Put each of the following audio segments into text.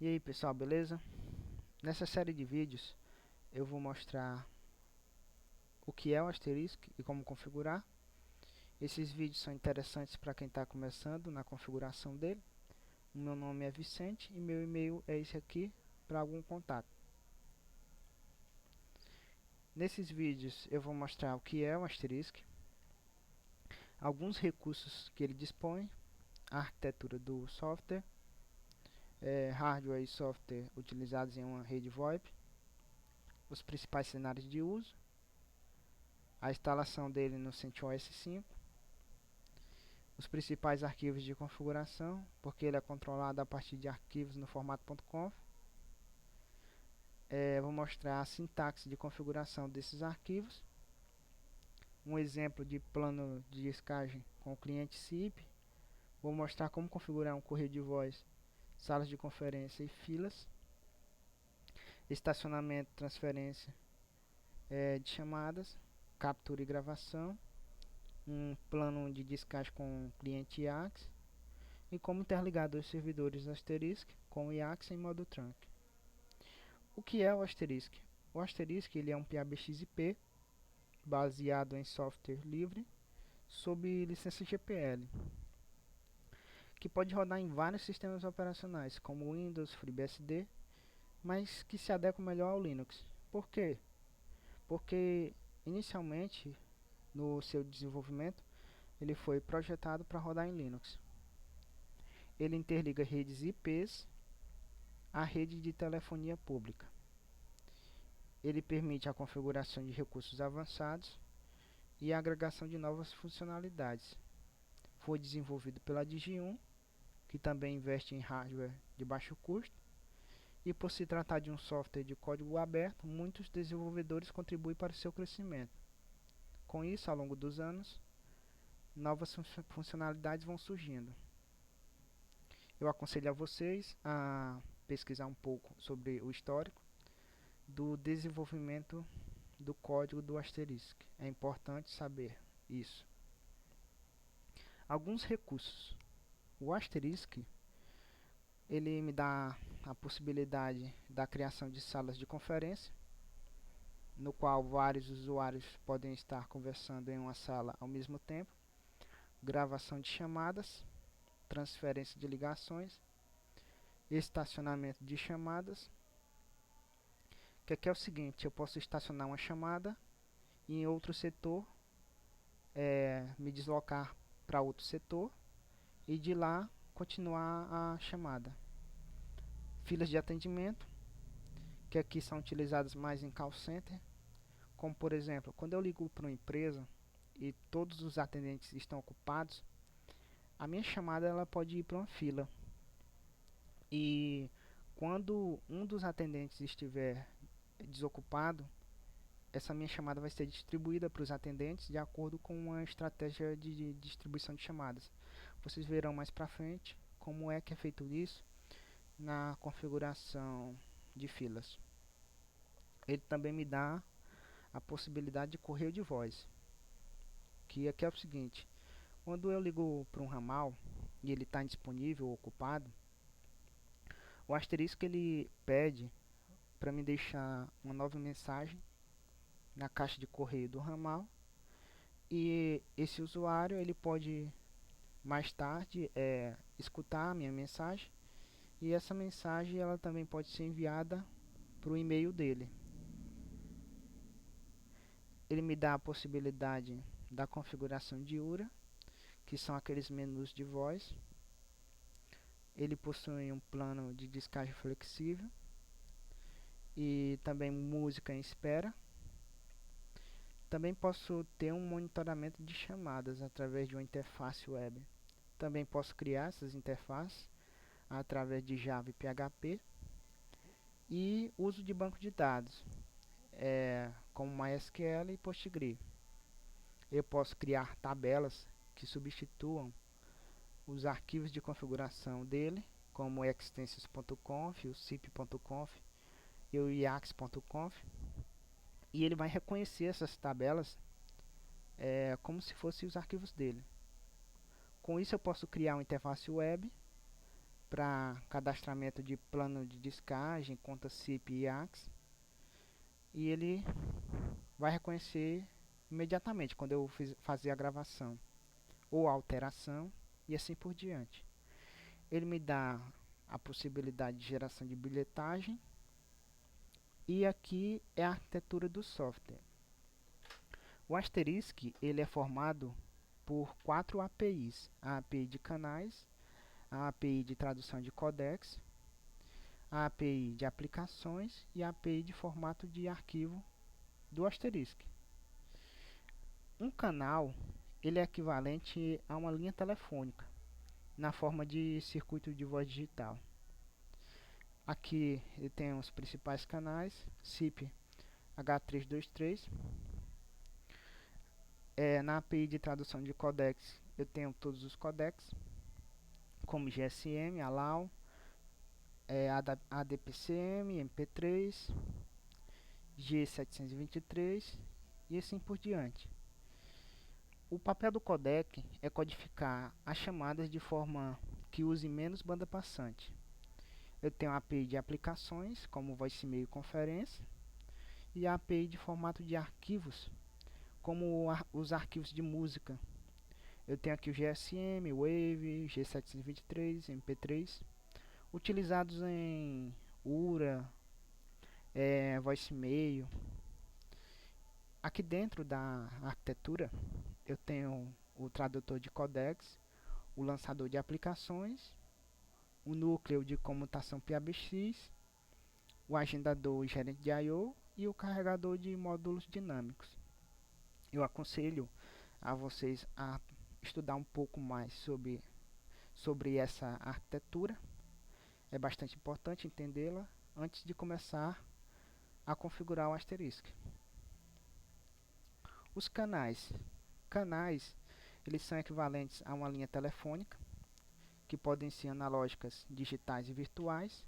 E aí pessoal, beleza? Nessa série de vídeos eu vou mostrar o que é o Asterisk e como configurar. Esses vídeos são interessantes para quem está começando na configuração dele. O meu nome é Vicente e meu e-mail é esse aqui para algum contato. Nesses vídeos eu vou mostrar o que é o Asterisk, alguns recursos que ele dispõe, a arquitetura do software, hardware e software utilizados em uma rede VoIP, os principais cenários de uso, a instalação dele no CentOS 5, os principais arquivos de configuração, porque ele é controlado a partir de arquivos no formato .conf. Vou mostrar a sintaxe de configuração desses arquivos, um exemplo de plano de descagem com o cliente SIP. Vou mostrar como configurar um correio de voz, salas de conferência e filas, estacionamento, transferência de chamadas, captura e gravação, um plano de descagem com o cliente IAX e como interligar dois servidores Asterisk com o IAX em modo trunk. O que é o Asterisk? O Asterisk ele é um PBX-IP baseado em software livre sob licença GPL, que pode rodar em vários sistemas operacionais como Windows, FreeBSD, mas que se adequa melhor ao Linux. Por quê? Porque inicialmente no seu desenvolvimento ele foi projetado para rodar em Linux. Ele interliga redes IPs à rede de telefonia pública. Ele permite a configuração de recursos avançados e a agregação de novas funcionalidades. Foi desenvolvido pela Digi1, que também investe em hardware de baixo custo, e por se tratar de um software de código aberto, muitos desenvolvedores contribuem para o seu crescimento. Com isso, ao longo dos anos, novas funcionalidades vão surgindo. Eu aconselho a vocês a pesquisar um pouco sobre o histórico do desenvolvimento do código do Asterisk. É importante saber isso. Alguns recursos. O Asterisk ele me dá a possibilidade da criação de salas de conferência, no qual vários usuários podem estar conversando em uma sala ao mesmo tempo, gravação de chamadas, transferência de ligações, estacionamento de chamadas, que aqui é o seguinte: eu posso estacionar uma chamada e em outro setor, me deslocar para outro setor e de lá continuar a chamada. Filas de atendimento, que aqui são utilizadas mais em call center, como por exemplo, quando eu ligo para uma empresa e todos os atendentes estão ocupados, a minha chamada ela pode ir para uma fila. E quando um dos atendentes estiver desocupado, essa minha chamada vai ser distribuída para os atendentes de acordo com uma estratégia de distribuição de chamadas. Vocês verão mais para frente como é que é feito isso na configuração de filas. Ele também me dá a possibilidade de correio de voz, que aqui é o seguinte: quando eu ligo para um ramal e ele está indisponível ou ocupado, o asterisco ele pede para me deixar uma nova mensagem na caixa de correio do ramal, e esse usuário ele pode mais tarde escutar a minha mensagem, e essa mensagem ela também pode ser enviada para o e-mail dele. Ele me dá a possibilidade da configuração de URA, que são aqueles menus de voz. Ele possui um plano de descagem flexível e também música em espera. Também posso ter um monitoramento de chamadas através de uma interface web. Também posso criar essas interfaces através de Java e PHP. E uso de banco de dados, como MySQL e Postgre. Eu posso criar tabelas que substituam os arquivos de configuração dele, como o extensions.conf, o cip.conf e o iax.conf, e ele vai reconhecer essas tabelas como se fossem os arquivos dele. Com isso eu posso criar uma interface web para cadastramento de plano de descagem, conta SIP e IAX, e ele vai reconhecer imediatamente quando eu fazer a gravação ou alteração e assim por diante. Ele me dá a possibilidade de geração de bilhetagem e aqui é a arquitetura do software. O Asterisk ele é formado por 4 APIs: a API de canais, a API de tradução de codecs, a API de aplicações e a API de formato de arquivo do Asterisk. Um canal ele é equivalente a uma linha telefônica na forma de circuito de voz digital. Aqui ele tem os principais canais: SIP H323. Na API de tradução de codecs eu tenho todos os codecs, como GSM, ALAW, ADPCM, MP3, G723 e assim por diante. O papel do codec é codificar as chamadas de forma que use menos banda passante. Eu tenho a API de aplicações, como voice e-mail e conferência, e a API de formato de arquivos, como os arquivos de música. Eu tenho aqui o GSM, Wave, G723, MP3, utilizados em URA, voice e-mail. Aqui dentro da arquitetura eu tenho o tradutor de codecs, o lançador de aplicações, o núcleo de comutação PABX, o agendador e gerente de I/O e o carregador de módulos dinâmicos. Eu aconselho a vocês a estudar um pouco mais sobre essa arquitetura. É bastante importante entendê-la antes de começar a configurar o Asterisk. Os canais. Canais, eles são equivalentes a uma linha telefônica, que podem ser analógicas, digitais e virtuais,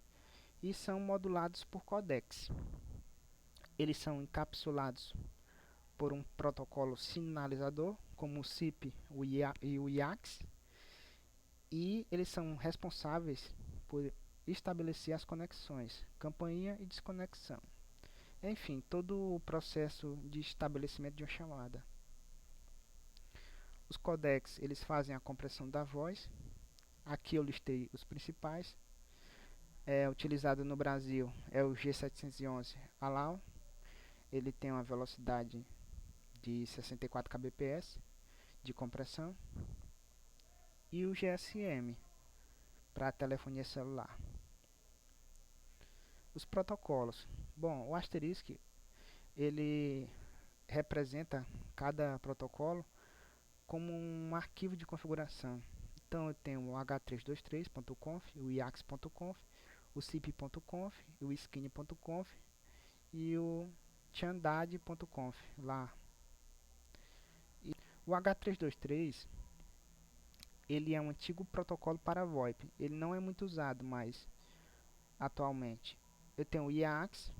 e são modulados por codecs. Eles são encapsulados por um protocolo sinalizador, como o SIP e o IAX, e eles são responsáveis por estabelecer as conexões, campainha e desconexão. Enfim, todo o processo de estabelecimento de uma chamada. Os codecs, eles fazem a compressão da voz. Aqui eu listei os principais. Utilizado no Brasil é o G711 ALAW. Ele tem uma velocidade de 64 kbps de compressão. E o GSM para telefonia celular. Os protocolos. Bom, o Asterisk ele representa cada protocolo como um arquivo de configuração. Então eu tenho o h323.conf, o iax.conf, o sip.conf, o skin.conf e o chandad.conf lá. E o H323 ele é um antigo protocolo para VoIP. Ele não é muito usado mais atualmente. Eu tenho o IAX,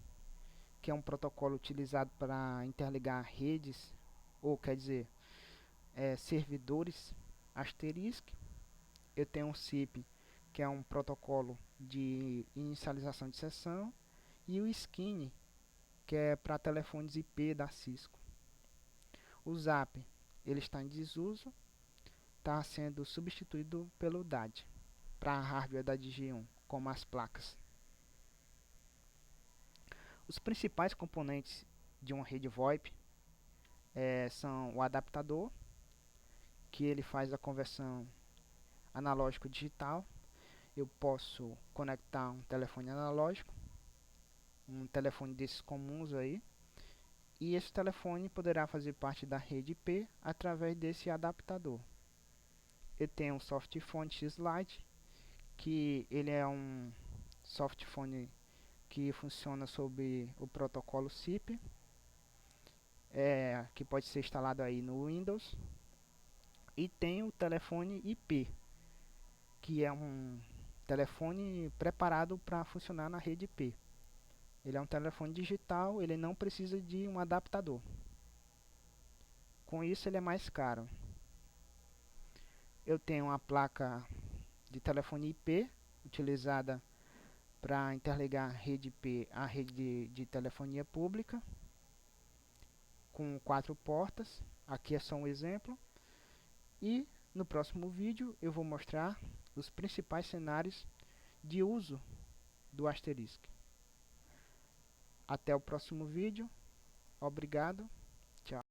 que é um protocolo utilizado para interligar redes, ou quer dizer, servidores Asterisk. Eu tenho o SIP, que é um protocolo de inicialização de sessão, e o Skin, que é para telefones IP da Cisco. O ZAP ele está em desuso, está sendo substituído pelo DAD para hardware da Digi1, como as placas. Os principais componentes de uma rede VoIP são o adaptador, que ele faz a conversão analógico digital. Eu posso conectar um telefone analógico, um telefone desses comuns aí, e esse telefone poderá fazer parte da rede IP através desse adaptador. Eu tenho um softphone X-Lite, que ele é um softphone que funciona sob o protocolo SIP, que pode ser instalado aí no Windows. E tem o telefone IP, que é um telefone preparado para funcionar na rede IP. Ele é um telefone digital, ele não precisa de um adaptador. Com isso ele é mais caro. Eu tenho uma placa de telefone IP utilizada para interligar a rede IP à rede de telefonia pública, com 4 portas. Aqui é só um exemplo. E no próximo vídeo eu vou mostrar os principais cenários de uso do Asterisk. Até o próximo vídeo. Obrigado.